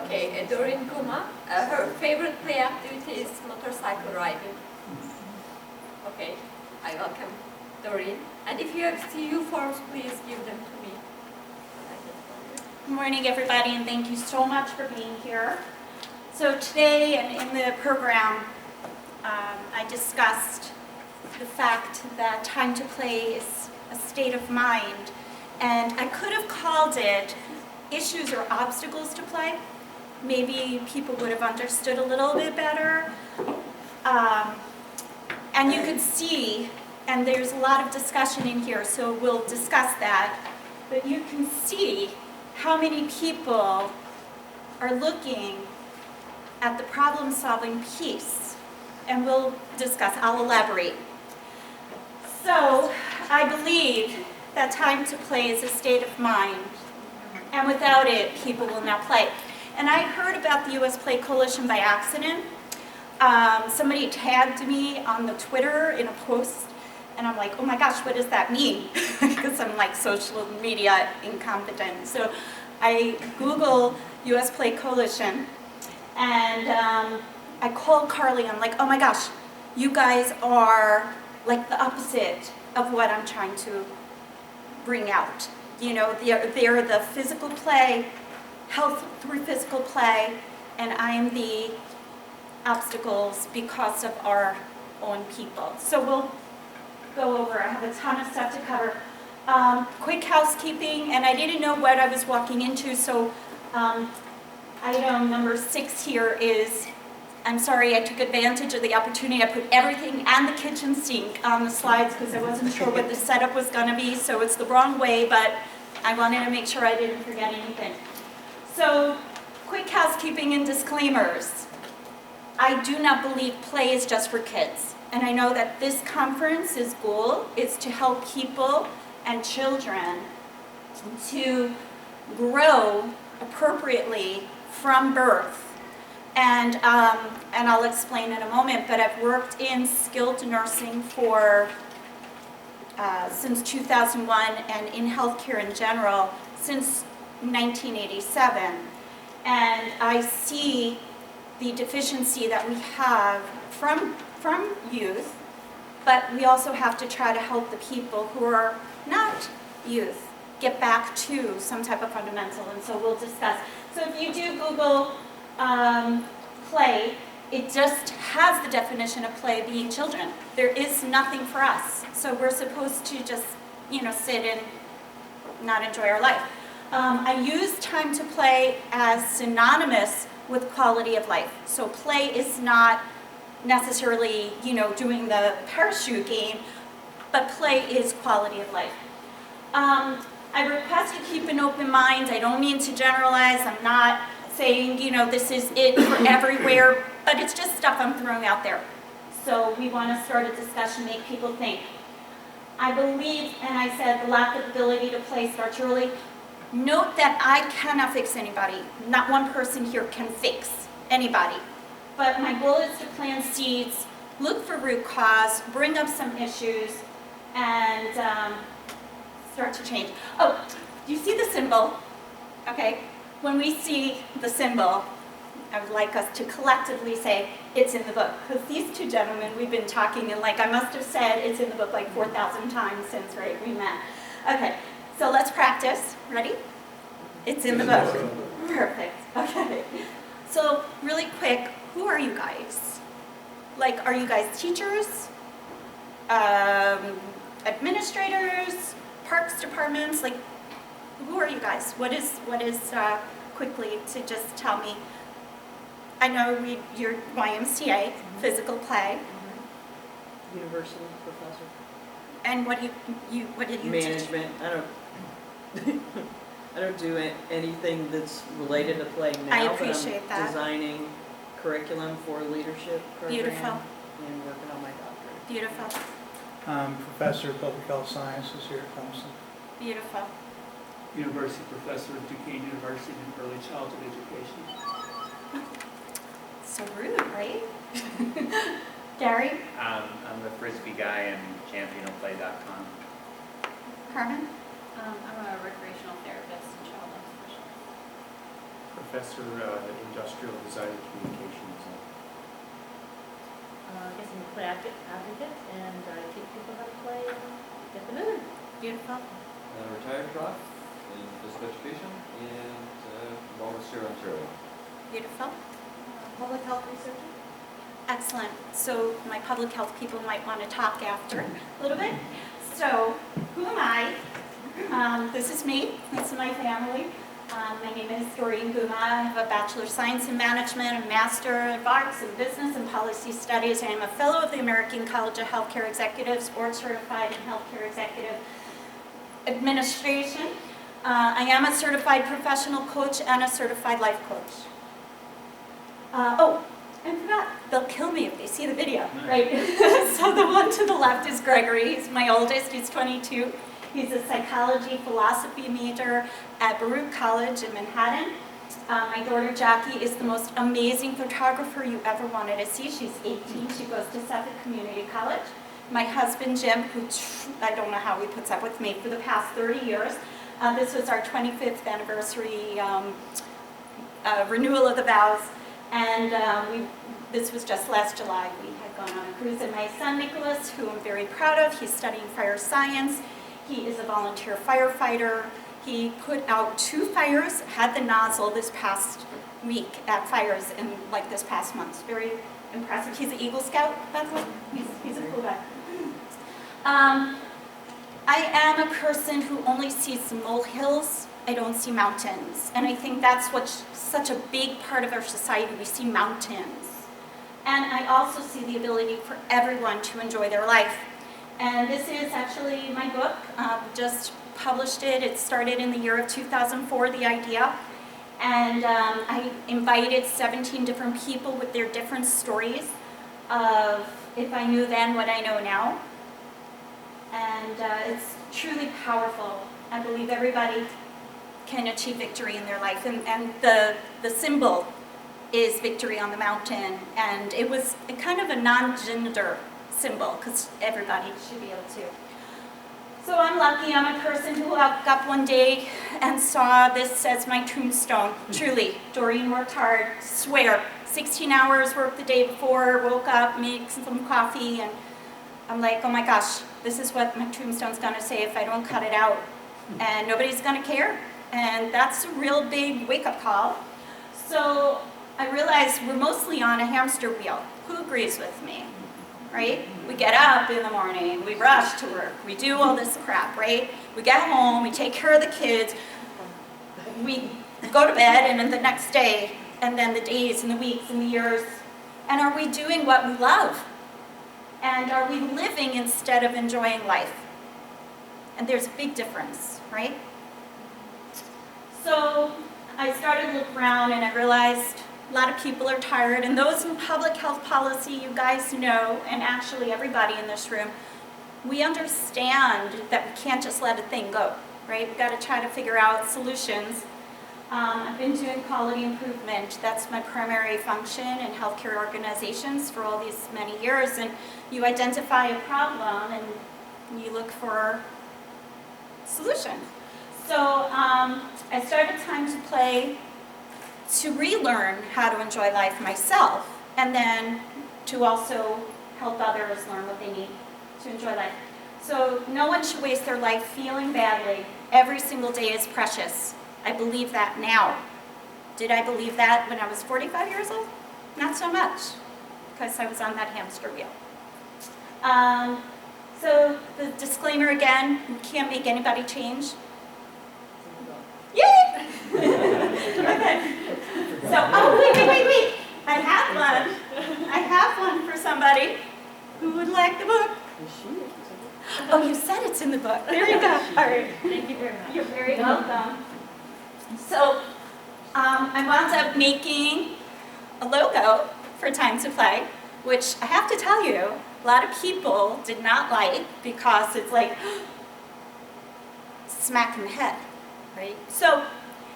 Okay, Doreen Guma. Her favorite play activity is motorcycle riding. Okay, I welcome Doreen. And if you have CU forms, please give them to me. Good morning, everybody, and thank you so much for being here. So today and in the program, I discussed the fact that time to play is a state of mind, and I could have called it issues or obstacles to play. Maybe people would have understood a little bit better. And you could see, and there's a lot of discussion in here, so we'll discuss that, but you can see how many people are looking at the problem-solving piece, and we'll discuss, I'll elaborate. So, I believe that time to play is a state of mind, and without it, people will not play. And I heard about the U.S. Play Coalition by accident. Somebody tagged me on the Twitter in a post, and I'm like, oh my gosh, what does that mean? Because I'm like social media incompetent. So I Google U.S. Play Coalition, and I called Carly. I'm like, oh my gosh, you guys are like the opposite of what I'm trying to bring out. You know, they're the physical play, health through physical play, and I'm the obstacles because of our own people. So we'll go over, I have a ton of stuff to cover. Quick housekeeping, and I didn't know what I was walking into, so item number 6 here is, I'm sorry, I took advantage of the opportunity. I put everything and the kitchen sink on the slides because I wasn't sure what the setup was going to be, so it's the wrong way, but I wanted to make sure I didn't forget anything. So, quick housekeeping and disclaimers. I do not believe play is just for kids. And I know that this conference's goal is to help people and children to grow appropriately from birth. And I'll explain in a moment, but I've worked in skilled nursing for since 2001 and in healthcare in general since 1987. And I see the deficiency that we have from youth, but we also have to try to help the people who are not youth get back to some type of fundamental, and so we'll discuss. So if you do Google play, it just has the definition of play being children. There is nothing for us, so we're supposed to just, sit and not enjoy our life. I use time to play as synonymous with quality of life. So play is not necessarily, doing the parachute game, but play is quality of life. I request you keep an open mind. I don't mean to generalize. I'm not saying, this is it for everywhere, but it's just stuff I'm throwing out there. So we want to start a discussion, make people think. I believe, and I said the lack of ability to play starts early. Note that I cannot fix anybody. Not one person here can fix anybody. But my goal is to plant seeds, look for root cause, bring up some issues, and start to change. Oh, do you see the symbol? Okay, when we see the symbol, I would like us to collectively say, it's in the book. Because these two gentlemen, we've been talking, and I must have said it's in the book 4,000 times since we met. Okay, so let's practice. Ready? It's in the book. Perfect. Okay. So really quick, who are you guys? Are you guys teachers? Administrators? Parks departments? Who are you guys? What is quickly to just tell me? I know you're YMCA, physical play. University professor. And what did you Management. I don't do anything that's related to play now. I appreciate but I'm that. Designing curriculum for leadership program. Beautiful. And working on my doctorate. Beautiful. Professor of Public Health Sciences here at Thompson. Beautiful. University professor at Duquesne University in early childhood education. So rude, right? Gary? I'm the Frisbee guy and championofplay.com. Carmen? I'm a recreational therapist and child life specialist. Professor, Industrial Design and Communications. I guess I'm a play advocate, and I teach people how to play and get them in. Beautiful. Retired prof in physical education and Walter, Ontario. Beautiful. Public health researcher. Excellent. So my public health people might want to talk after a little bit. So who am I? This is me. This is my family. My name is Doreen Guma. I have a Bachelor of Science in Management, a Master of Arts in Business and Policy Studies. I am a Fellow of the American College of Healthcare Executives, Board Certified in Healthcare Executive Administration. I am a certified professional coach and a certified life coach. I forgot. They'll kill me if they see the video, right? So the one to the left is Gregory. He's my oldest. He's 22. He's a psychology philosophy major at Baruch College in Manhattan. My daughter Jackie is the most amazing photographer you ever wanted to see. She's 18. She goes to Suffolk Community College. My husband Jim, who I don't know how he puts up with me for the past 30 years. This was our 25th anniversary renewal of the vows. And this was just last July. We had gone on a cruise. And my son Nicholas, who I'm very proud of, he's studying fire science. He is a volunteer firefighter. He put out 2 fires, had the nozzle this past week at fires in like this past month. It's very impressive. He's an Eagle Scout, by the way. He's a cool guy. I am a person who only sees molehills. I don't see mountains. And I think that's what's such a big part of our society. We see mountains. And I also see the ability for everyone to enjoy their life. And this is actually my book. Just published it. It started in the year of 2004, the idea. And I invited 17 different people with their different stories of if I knew then what I know now. And it's truly powerful. I believe everybody can achieve victory in their life. And the symbol is victory on the mountain. And it was kind of a non-gender symbol because everybody should be able to. So I'm lucky. I'm a person who woke up one day and saw this as my tombstone. Truly, Doreen worked hard, swear. 16 hours worked the day before, woke up, made some coffee, and I'm like, oh my gosh, this is what my tombstone's gonna say if I don't cut it out. And nobody's gonna care. And that's a real big wake-up call. So I realized we're mostly on a hamster wheel. Who agrees with me? Right? We get up in the morning, we rush to work, we do all this crap, right? We get home, we take care of the kids, we go to bed, and then the next day, and then the days and the weeks and the years. And are we doing what we love? And are we living instead of enjoying life? And there's a big difference, right? So I started to look around and I realized a lot of people are tired, and those in public health policy, you guys know, and actually everybody in this room, we understand that we can't just let a thing go, right? We've got to try to figure out solutions. I've been doing quality improvement. That's my primary function in healthcare organizations for all these many years. And you identify a problem and you look for solutions. So I started Time to Play to relearn how to enjoy life myself, and then to also help others learn what they need to enjoy life. So no one should waste their life feeling badly. Every single day is precious. I believe that now. Did I believe that when I was 45 years old? Not so much, because I was on that hamster wheel. So the disclaimer again, you can't make anybody change. Yay! Okay. So, oh, wait. I have one for somebody who would like the book. Oh, you said it's in the book. There you go. All right. Thank you very much. You're very welcome. So, I wound up making a logo for Time to Play, which I have to tell you, a lot of people did not like because it's like smack in the head, right? So,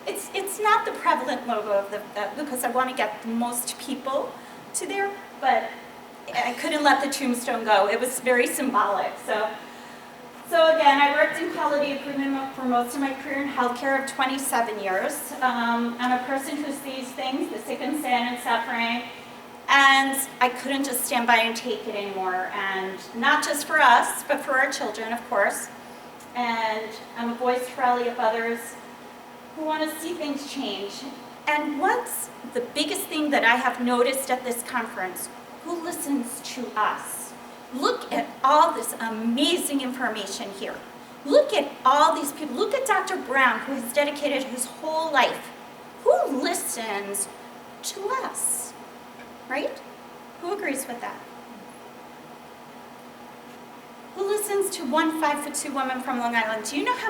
it's not the prevalent logo of the because I want to get the most people to there, but I couldn't let the tombstone go. It was very symbolic. So So again, I worked in quality improvement for most of my career in healthcare of 27 years. I'm a person who sees things, the sick and sad and suffering, and I couldn't just stand by and take it anymore. And not just for us, but for our children, of course. And I'm a voice for rally of others who want to see things change. And what's the biggest thing that I have noticed at this conference? Who listens to us? Look at all this amazing information here. Look at all these people. Look at Dr. Brown, who has dedicated his whole life. Who listens to us, right? Who agrees with that? Who listens to one 5'2" woman from Long Island? Do you know how